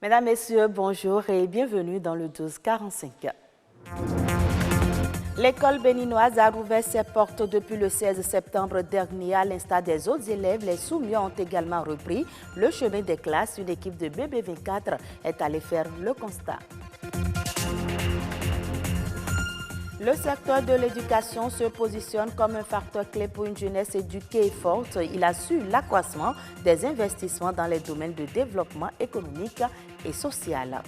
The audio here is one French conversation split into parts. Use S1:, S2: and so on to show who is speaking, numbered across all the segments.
S1: Mesdames, Messieurs, bonjour et bienvenue dans le 1245. L'école béninoise a rouvert ses portes depuis le 16 septembre dernier. À l'instar des autres élèves, les soumis ont également repris le chemin des classes. Une équipe de BB24 est allée faire le constat. Le secteur de l'éducation se positionne comme un facteur clé pour une jeunesse éduquée et forte. Il assure l'accroissement des investissements dans les domaines de développement économique et social.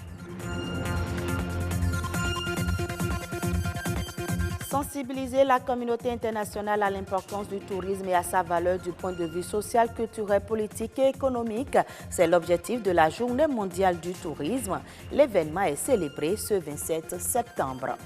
S1: Sensibiliser la communauté internationale à l'importance du tourisme et à sa valeur du point de vue social, culturel, politique et économique, c'est l'objectif de la Journée mondiale du tourisme. L'événement est célébré ce 27 septembre.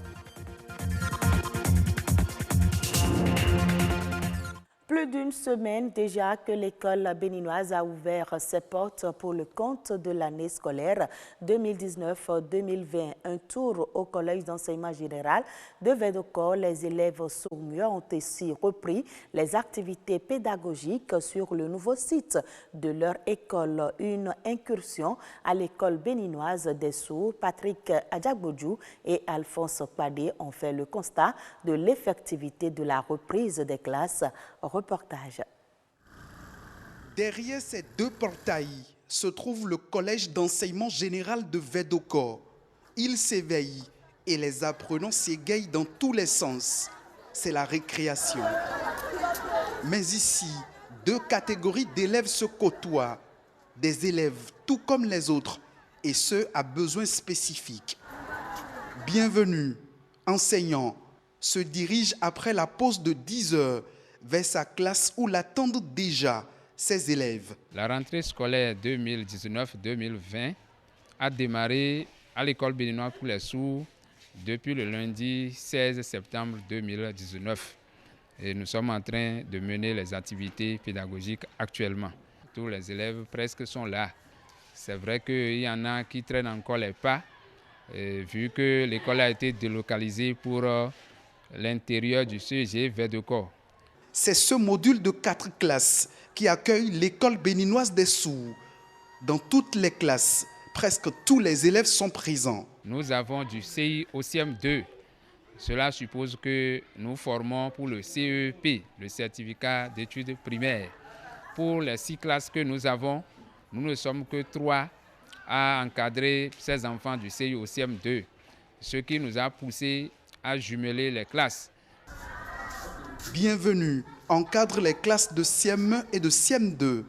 S1: Plus d'une semaine déjà que l'école béninoise a ouvert ses portes pour le compte de l'année scolaire 2019-2020. Un tour au collège d'enseignement général de Védocor. Les élèves sourds-muets ont aussi repris les activités pédagogiques sur le nouveau site de leur école. Une incursion à l'école béninoise des sourds. Patrick Adjagbodjou et Alphonse Kpadé ont fait le constat de l'effectivité de la reprise des classes. Reportage.
S2: Derrière ces deux portails se trouve le collège d'enseignement général de Védocor. Il s'éveille et les apprenants s'égayent dans tous les sens. C'est la récréation. Mais ici, deux catégories d'élèves se côtoient. Des élèves tout comme les autres et ceux à besoins spécifiques. Bienvenue, enseignant, se dirige après la pause de 10 heures vers sa classe où l'attendent déjà ses élèves.
S3: La rentrée scolaire 2019-2020 a démarré à l'école béninoise pour les sourds depuis le lundi 16 septembre 2019. Et nous sommes en train de mener les activités pédagogiques actuellement. Tous les élèves presque sont là. C'est vrai qu'il y en a qui traînent encore les pas, vu que l'école a été délocalisée pour l'intérieur du CEG Védocor.
S2: C'est ce module de 4 classes qui accueille l'école béninoise des sourds. Dans toutes les classes, presque tous les élèves sont présents.
S3: Nous avons du CI au CM2. Cela suppose que nous formons pour le CEP, le certificat d'études primaires. Pour les 6 classes que nous avons, nous ne sommes que 3 à encadrer ces enfants du CI au CM2, ce qui nous a poussé à jumeler les classes.
S2: Bienvenue encadre les classes de CM1 et de CM2.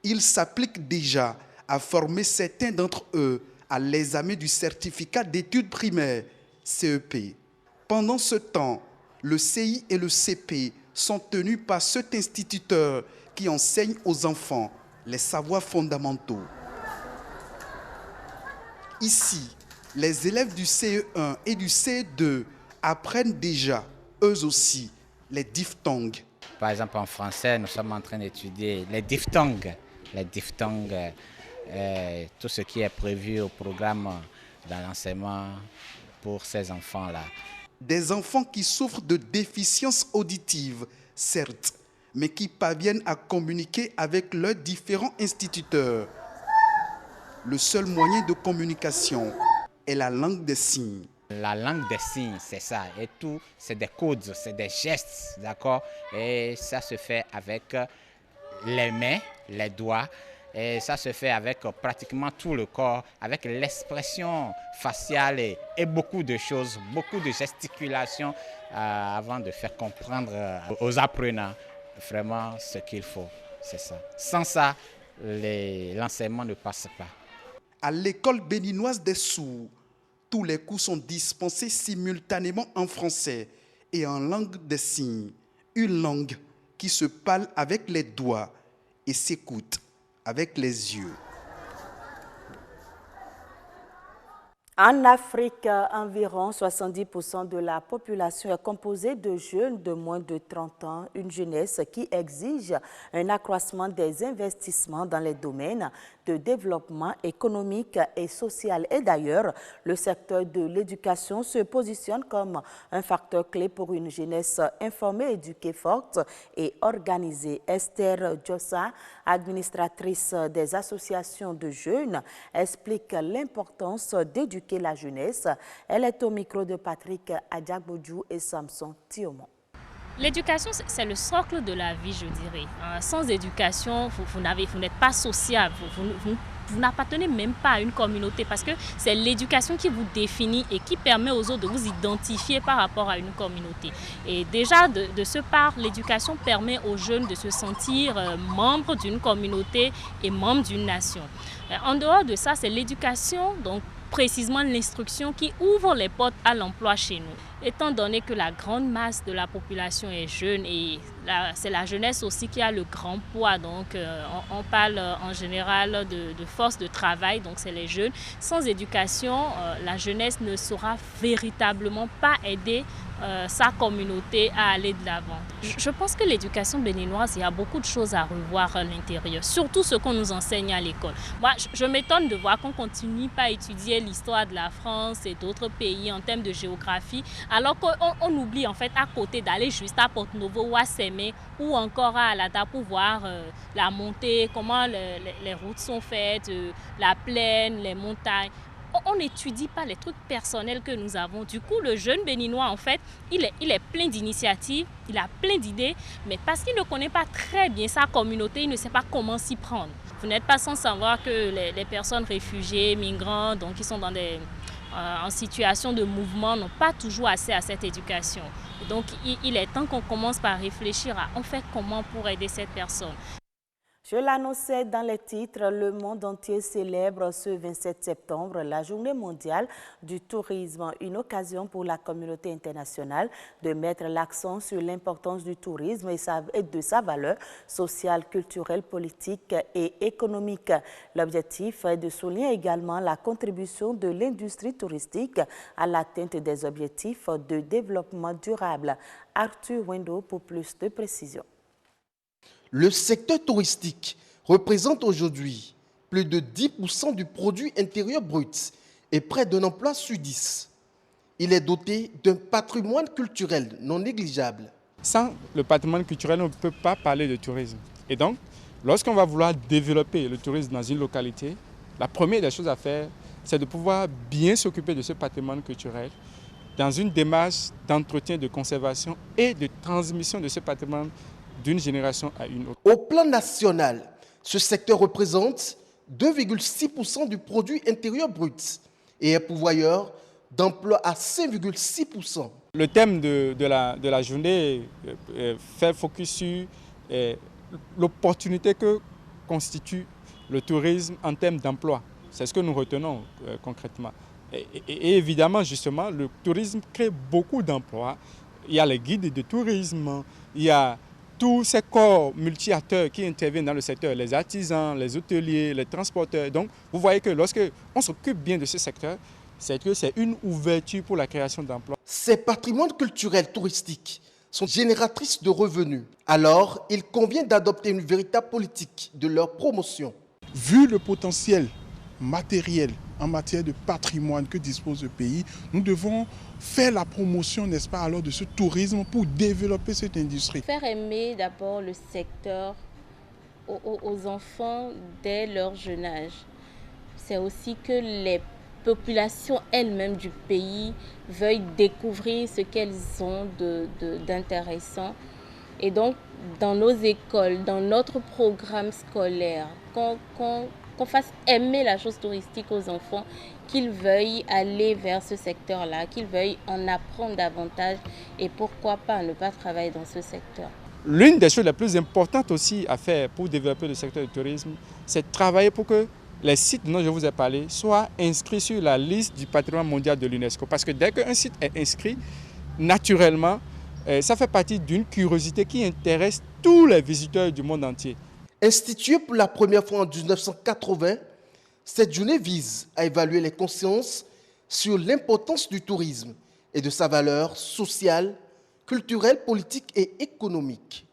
S2: Il s'applique déjà à former certains d'entre eux à l'examen du certificat d'études primaires, CEP. Pendant ce temps, le CI et le CP sont tenus par cet instituteur qui enseigne aux enfants les savoirs fondamentaux. Ici, les élèves du CE1 et du CE2 apprennent déjà, eux aussi, les diphtongues.
S4: Par exemple, en français, nous sommes en train d'étudier les diphtongues. Les diphtongues, tout ce qui est prévu au programme dans l'enseignement pour ces enfants-là.
S2: Des enfants qui souffrent de déficiences auditives, certes, mais qui parviennent à communiquer avec leurs différents instituteurs. Le seul moyen de communication est la langue des signes.
S4: La langue des signes, c'est ça. Et tout, c'est des codes, c'est des gestes, d'accord? Et ça se fait avec les mains, les doigts. Et ça se fait avec pratiquement tout le corps, avec l'expression faciale et beaucoup de choses, beaucoup de gesticulations avant de faire comprendre aux apprenants vraiment ce qu'il faut. C'est ça. Sans ça, l'enseignement ne passe pas.
S2: À l'école béninoise des sourds, tous les cours sont dispensés simultanément en français et en langue des signes. Une langue qui se parle avec les doigts et s'écoute avec les yeux.
S1: En Afrique, environ 70% de la population est composée de jeunes de moins de 30 ans, une jeunesse qui exige un accroissement des investissements dans les domaines de développement économique et social. Et d'ailleurs, le secteur de l'éducation se positionne comme un facteur clé pour une jeunesse informée, éduquée, forte et organisée. Esther Djossa, administratrice des associations de jeunes, explique l'importance d'éduquer la jeunesse. Elle est au micro de Patrick Adjagbodjou et Samson Thiomon.
S5: L'éducation, c'est le socle de la vie, je dirais. Sans éducation, vous n'êtes pas sociable, vous n'appartenez même pas à une communauté parce que c'est l'éducation qui vous définit et qui permet aux autres de vous identifier par rapport à une communauté. Et déjà, de ce part, l'éducation permet aux jeunes de se sentir membres d'une communauté et membres d'une nation. En dehors de ça, c'est l'éducation, donc précisément l'instruction qui ouvre les portes à l'emploi chez nous. Étant donné que la grande masse de la population est jeune et c'est la jeunesse aussi qui a le grand poids, donc on parle en général de force de travail, donc c'est les jeunes. Sans éducation, la jeunesse ne saura véritablement pas aider sa communauté à aller de l'avant. Je pense que l'éducation béninoise, il y a beaucoup de choses à revoir à l'intérieur, surtout ce qu'on nous enseigne à l'école. Moi, je m'étonne de voir qu'on continue pas à étudier l'histoire de la France et d'autres pays en termes de géographie, alors qu'on oublie en fait à côté d'aller juste à Porto-Novo ou à Sémé ou encore à Alata pour voir la montée, comment les routes sont faites, la plaine, les montagnes. On n'étudie pas les trucs personnels que nous avons. Du coup, le jeune béninois, en fait, il est plein d'initiatives, il a plein d'idées, mais parce qu'il ne connaît pas très bien sa communauté, il ne sait pas comment s'y prendre. Vous n'êtes pas sans savoir que les personnes réfugiées, migrants, donc qui sont en situation de mouvement, n'ont pas toujours accès à cette éducation. Donc, il est temps qu'on commence par réfléchir à on fait comment pour aider cette personne.
S1: Je l'annonçais dans les titres, le monde entier célèbre ce 27 septembre la Journée mondiale du tourisme, une occasion pour la communauté internationale de mettre l'accent sur l'importance du tourisme et de sa valeur sociale, culturelle, politique et économique. L'objectif est de souligner également la contribution de l'industrie touristique à l'atteinte des objectifs de développement durable. Arthur Wendo pour plus de précisions.
S6: Le secteur touristique représente aujourd'hui plus de 10% du produit intérieur brut et près d'un emploi sur 10. Il est doté d'un patrimoine culturel non négligeable.
S7: Sans le patrimoine culturel, on ne peut pas parler de tourisme. Et donc, lorsqu'on va vouloir développer le tourisme dans une localité, la première des choses à faire, c'est de pouvoir bien s'occuper de ce patrimoine culturel dans une démarche d'entretien, de conservation et de transmission de ce patrimoine d'une génération à une autre.
S6: Au plan national, ce secteur représente 2,6% du produit intérieur brut et est pourvoyeur d'emplois à 5,6%.
S7: Le thème de la journée fait focus sur l'opportunité que constitue le tourisme en termes d'emploi. C'est ce que nous retenons concrètement. Et évidemment, justement, le tourisme crée beaucoup d'emplois. Il y a les guides de tourisme, il y a tous ces corps multi-acteurs qui interviennent dans le secteur, les artisans, les hôteliers, les transporteurs. Donc, vous voyez que lorsqu'on s'occupe bien de ce secteur, c'est que c'est une ouverture pour la création d'emplois.
S6: Ces patrimoines culturels touristiques sont génératrices de revenus. Alors, il convient d'adopter une véritable politique de leur promotion.
S8: Vu le potentiel matériel en matière de patrimoine que dispose le pays, nous devons faire la promotion, n'est-ce pas, alors de ce tourisme pour développer cette industrie.
S9: Faire aimer d'abord le secteur aux enfants dès leur jeune âge. C'est aussi que les populations elles-mêmes du pays veuillent découvrir ce qu'elles ont d'intéressant. Et donc, dans nos écoles, dans notre programme scolaire, qu'on fasse aimer la chose touristique aux enfants, qu'ils veuillent aller vers ce secteur-là, qu'ils veuillent en apprendre davantage et pourquoi pas ne pas travailler dans ce secteur.
S7: L'une des choses les plus importantes aussi à faire pour développer le secteur du tourisme, c'est de travailler pour que les sites dont je vous ai parlé soient inscrits sur la liste du patrimoine mondial de l'UNESCO. Parce que dès qu'un site est inscrit, naturellement, ça fait partie d'une curiosité qui intéresse tous les visiteurs du monde entier.
S6: Instituée pour la première fois en 1980, cette journée vise à évaluer les consciences sur l'importance du tourisme et de sa valeur sociale, culturelle, politique et économique.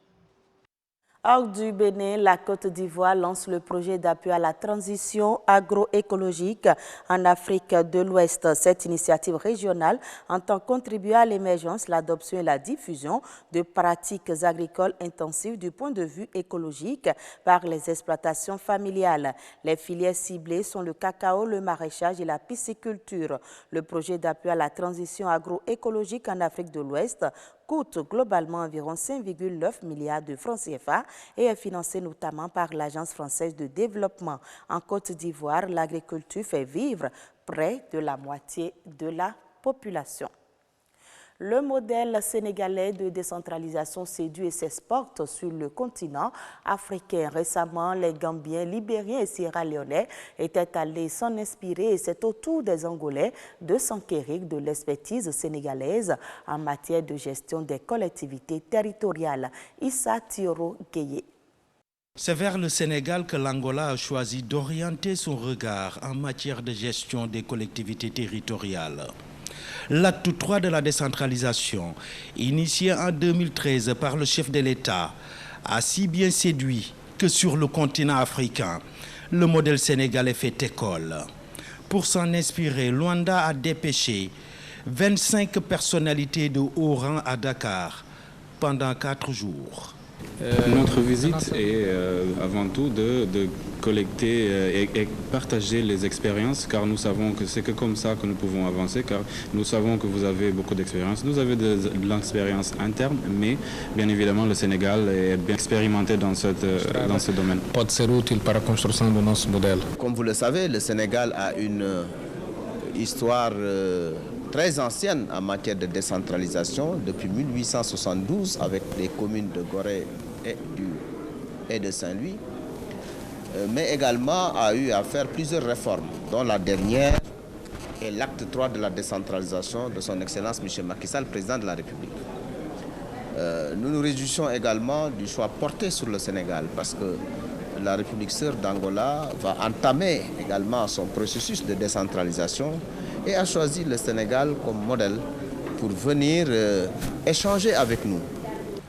S1: Hors du Bénin, la Côte d'Ivoire lance le projet d'appui à la transition agroécologique en Afrique de l'Ouest. Cette initiative régionale entend contribuer à l'émergence, l'adoption et la diffusion de pratiques agricoles intensives du point de vue écologique par les exploitations familiales. Les filières ciblées sont le cacao, le maraîchage et la pisciculture. Le projet d'appui à la transition agroécologique en Afrique de l'Ouest coûte globalement environ 5,9 milliards de francs CFA et est financé notamment par l'Agence française de développement. En Côte d'Ivoire, l'agriculture fait vivre près de la moitié de la population. Le modèle sénégalais de décentralisation séduit et s'exporte sur le continent africain. Récemment, les Gambiens, Libériens et Sierra-Léonais étaient allés s'en inspirer et c'est au tour des Angolais de s'enquérir de l'expertise sénégalaise en matière de gestion des collectivités territoriales. Issa Thioro Gueye.
S10: C'est vers le Sénégal que l'Angola a choisi d'orienter son regard en matière de gestion des collectivités territoriales. L'acte 3 de la décentralisation, initié en 2013 par le chef de l'État, a si bien séduit que sur le continent africain, le modèle sénégalais fait école. Pour s'en inspirer, Luanda a dépêché 25 personnalités de haut rang à Dakar pendant 4 jours.
S11: Notre visite est avant tout de collecter et partager les expériences, car nous savons que c'est que comme ça que nous pouvons avancer, car nous savons que vous avez beaucoup d'expérience. Nous avons de l'expérience interne, mais bien évidemment le Sénégal est bien expérimenté dans ce domaine.
S12: Pode ser útil para a construção do nosso modelo.
S13: Comme vous le savez, le Sénégal a une histoire très ancienne en matière de décentralisation depuis 1872 avec les communes de Gorée et de Saint-Louis, mais également a eu à faire plusieurs réformes, dont la dernière est l'acte 3 de la décentralisation de son Excellence M. Macky Sall, président de la République. Nous nous réjouissons également du choix porté sur le Sénégal parce que la République sœur d'Angola va entamer également son processus de décentralisation et a choisi le Sénégal comme modèle pour venir échanger avec nous.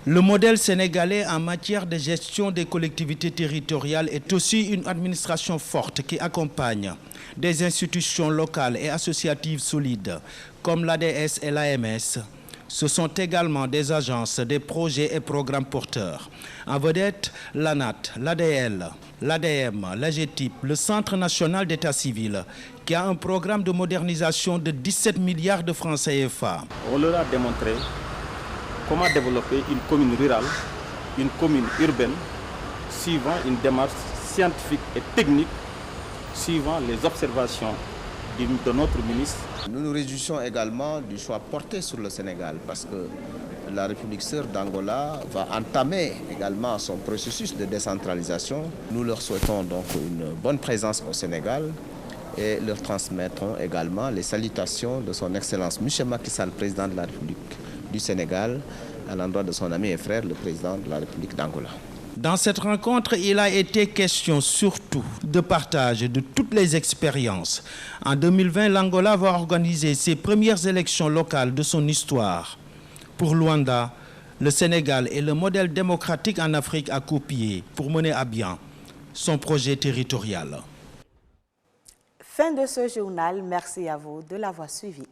S10: Le modèle sénégalais en matière de gestion des collectivités territoriales est aussi une administration forte qui accompagne des institutions locales et associatives solides comme l'ADS et l'AMS. Ce sont également des agences, des projets et programmes porteurs. En vedette, l'ANAT, l'ADL, l'ADM, l'AGETIP, le Centre national d'état civil, qui a un programme de modernisation de 17 milliards de francs CFA.
S14: On leur a démontré comment développer une commune rurale, une commune urbaine, suivant une démarche scientifique et technique, suivant les observations de notre ministre.
S13: Nous nous réjouissons également du choix porté sur le Sénégal parce que la République sœur d'Angola va entamer également son processus de décentralisation. Nous leur souhaitons donc une bonne présence au Sénégal et leur transmettrons également les salutations de son Excellence M. Macky Sall, président de la République du Sénégal, à l'endroit de son ami et frère, le président de la République d'Angola.
S10: Dans cette rencontre, il a été question surtout de partage de toutes les expériences. En 2020, l'Angola va organiser ses premières élections locales de son histoire. Pour Luanda, le Sénégal est le modèle démocratique en Afrique à copier pour mener à bien son projet territorial.
S1: Fin de ce journal. Merci à vous de l'avoir suivi.